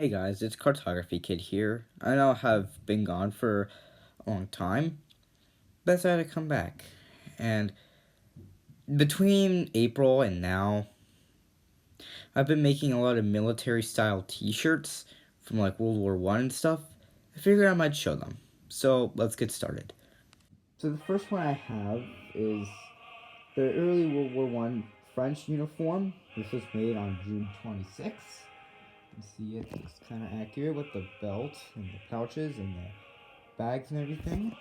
Hey guys, it's Cartography Kid here. I know I have been gone for a long time, but I decided to come back. And between April and now, I've been making a lot of military style t-shirts from like World War One and stuff. I figured I might show them. So let's get started. So the first one I have is the early World War One French uniform. This was made on June 26th. You see it's kind of accurate with the belt and the pouches and the bags and everything.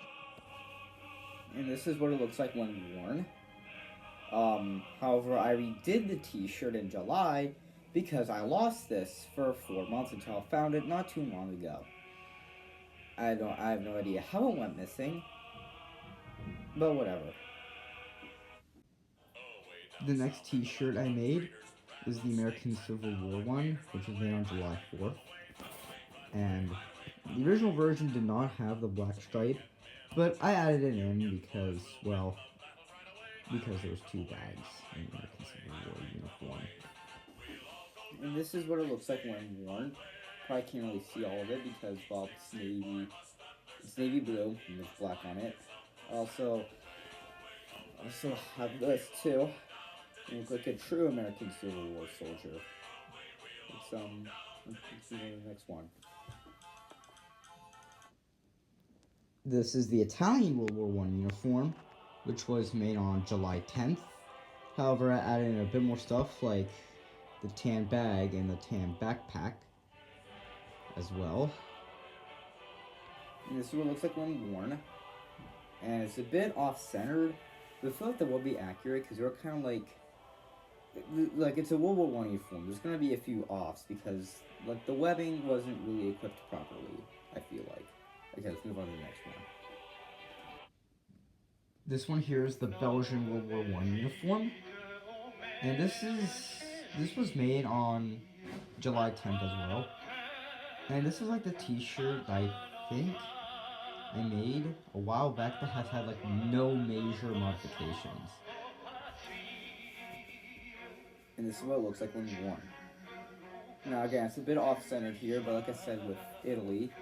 And this is what it looks like when worn. However, I redid the t-shirt in July because I lost this for 4 months until I found it not too long ago. I have no idea how it went missing, but whatever. The next t-shirt I made is the American Civil War one, which was made on July 4th. And the original version did not have the black stripe, but I added it in because, well, because there was 2 bags in the American Civil War uniform. And this is what it looks like when worn. Probably can't really see all of it because, well, it's navy blue and there's black on it. Also have this too. You look like a true American Civil War soldier. Let's see the next one. This is the Italian World War One uniform, which was made on July 10th. However, I added in a bit more stuff like the tan bag and the tan backpack as well. And this is what it looks like when worn. And it's a bit off-centered, but I feel like that will be accurate because they're kind of like it's a World War One uniform. There's gonna be a few offs because like the webbing wasn't really equipped properly. I feel like. Okay, let's move on to the next one. This one here is the Belgian World War One uniform, and this was made on July 10th as well. And this is like the t-shirt I think I made a while back that has had like no major modifications. And this is what it looks like when worn. Now again, it's a bit off-centered here, but like I said with Italy,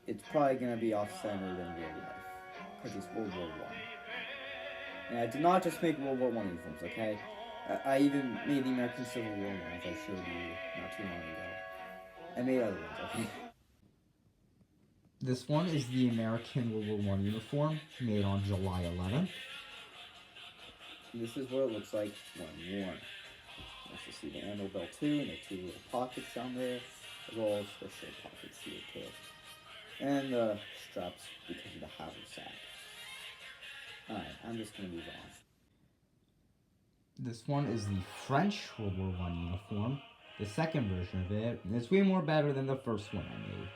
it's probably going to be off-centered in real life because it's World War One. And I did not just make World War One uniforms, okay? I even made the American Civil War one, as I showed you not too long ago. I made other ones, okay? This one is the American World War One uniform, made on July 11th. This is what it looks like when worn. You see the ammo belt too, and the 2 little pockets down there, as well as the shirt pockets here too. And the straps because of the haversack. Alright, I'm just gonna move on. This one is the French World War One uniform, the second version of it, and it's way more better than the first one I made.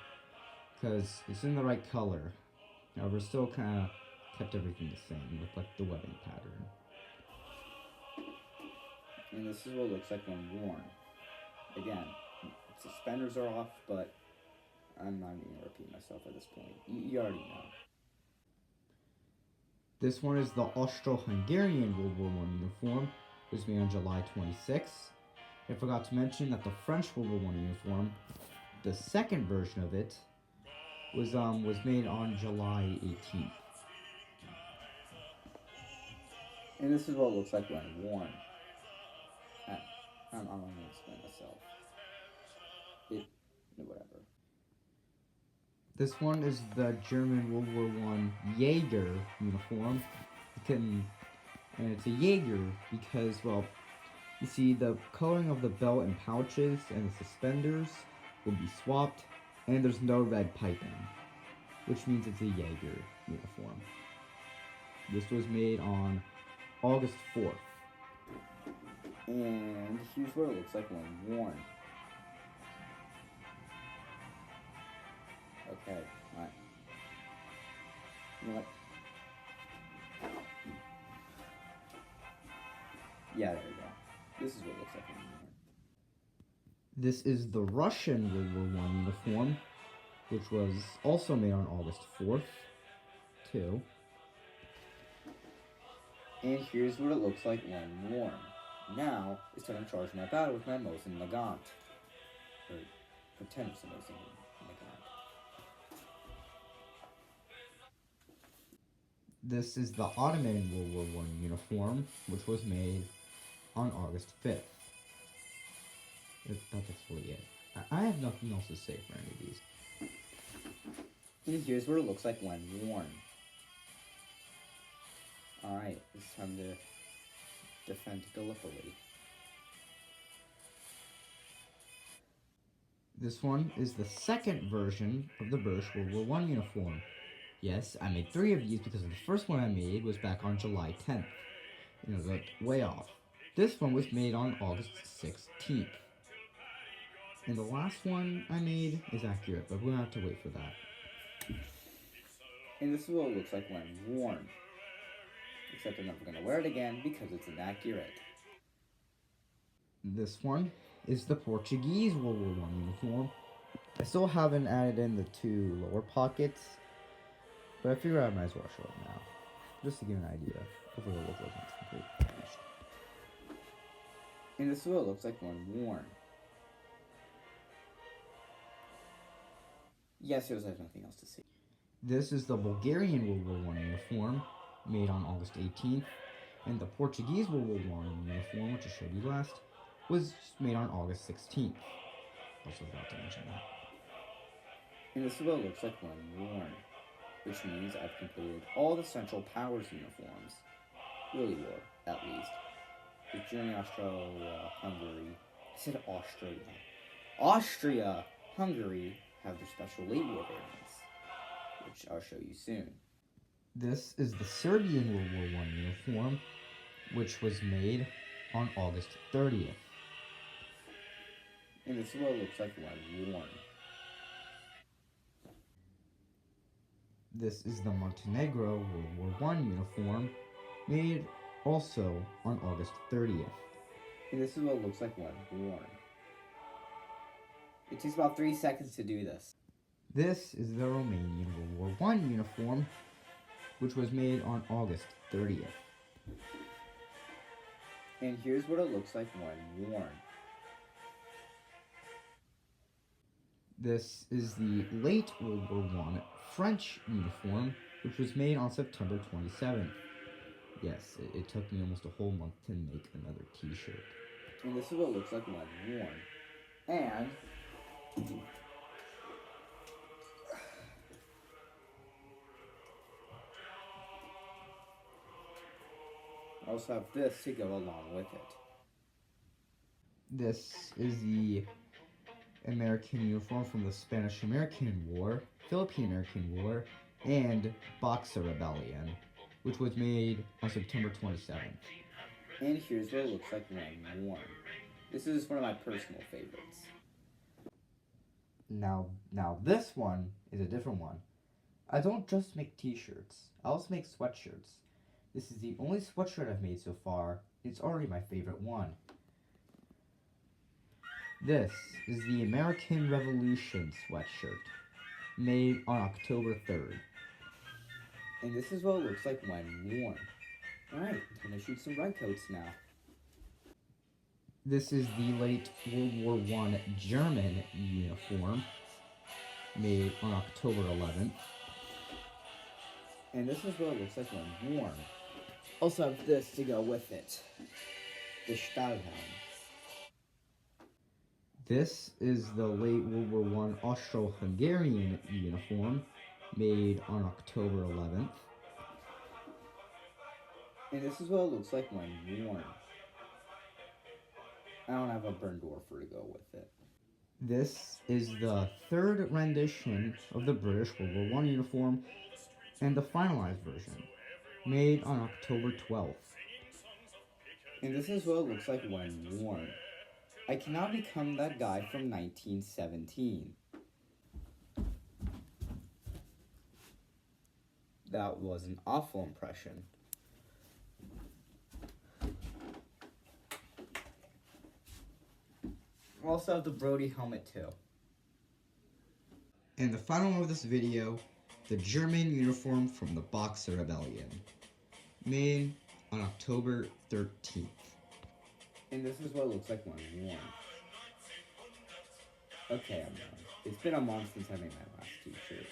Because it's in the right color. However, still kind of kept everything the same with like the webbing pattern. And this is what it looks like when worn. Again, suspenders are off, but I'm not even going to repeat myself at this point. You already know. This one is the Austro-Hungarian World War One uniform. It was made on July 26th. I forgot to mention that the French World War One uniform, the second version of it, was made on July 18th. And this is what it looks like when worn. I'm not going to explain myself. Whatever. This one is the German World War One Jaeger uniform. And it's a Jaeger because, well, you see the coloring of the belt and pouches and the suspenders will be swapped, and there's no red piping, which means it's a Jaeger uniform. This was made on August 4th. And here's what it looks like when worn. Okay, alright. You know what? Yeah, there we go. This is what it looks like when worn. This is the Russian World War One uniform, which was also made on August 4th, too. And here's what it looks like when worn. Now, it's time to charge my battle with my Mosin Nagant. pretend it's amazing. Oh my god. This is the Ottoman World War I uniform, which was made on August 5th. That's really it. I have nothing else to say for any of these. And here's what it looks like when worn. Alright, it's time to defend Gallipoli. This one is the second version of the British World War I uniform. Yes, I made 3 of these because the first one I made was back on July 10th. You know, that's way off. This one was made on August 16th. And the last one I made is accurate, but we'll have to wait for that. And this is what it looks like when worn. Except I'm never going to wear it again because it's inaccurate. This one is the Portuguese World War I uniform. I still haven't added in the 2 lower pockets, but I figure I might as well show it now, just to give an idea of what it looks like when it's completely finished. And this is what it looks like when worn. Yes, there's nothing else to see. This is the Bulgarian World War I uniform, made on August 18th, and the Portuguese World War I uniform, which I showed you last, was made on August 16th. Also forgot to mention that. And this is what it looks like when worn, which means I've completed all the Central Powers uniforms. Really were, at least. The Germany, Austria, Hungary. I said Austria. Austria, Hungary have their special late war variants, which I'll show you soon. This is the Serbian World War I uniform, which was made on August 30th. And this is what it looks like when worn. This is the Montenegro World War I uniform, made also on August 30th. And this is what it looks like when worn. It takes about 3 seconds to do this. This is the Romanian World War I uniform, which was made on August 30th. And here's what it looks like when worn. This is the late World War I French uniform, which was made on September 27th. Yes, it took me almost a whole month to make another t-shirt. And this is what it looks like when worn. And I also have this to go along with it. This is the American uniform from the Spanish-American War, Philippine-American War, and Boxer Rebellion, which was made on September 27th. And here's what it looks like when worn. This is one of my personal favorites. Now this one is a different one. I don't just make t-shirts, I also make sweatshirts. This is the only sweatshirt I've made so far. It's already my favorite one. This is the American Revolution sweatshirt, made on October 3rd. And this is what it looks like when worn. Alright, time to shoot some redcoats now. This is the late World War I German uniform, made on October 11th. And this is what it looks like when worn. Also have this to go with it. The Stahlhelm. This is the late World War I Austro-Hungarian uniform, made on October 11th. And this is what it looks like when worn. I don't have a Berndorfer to go with it. This is the third rendition of the British World War I uniform, and the finalized version, made on October 12th. And this is what it looks like when worn. I cannot become that guy from 1917. That was an awful impression. I also have the Brody helmet too. And the final one of this video, the German uniform from the Boxer Rebellion, made on October 13th. And this is what it looks like when worn. Okay, I'm done. It's been a month since I made my last t-shirt.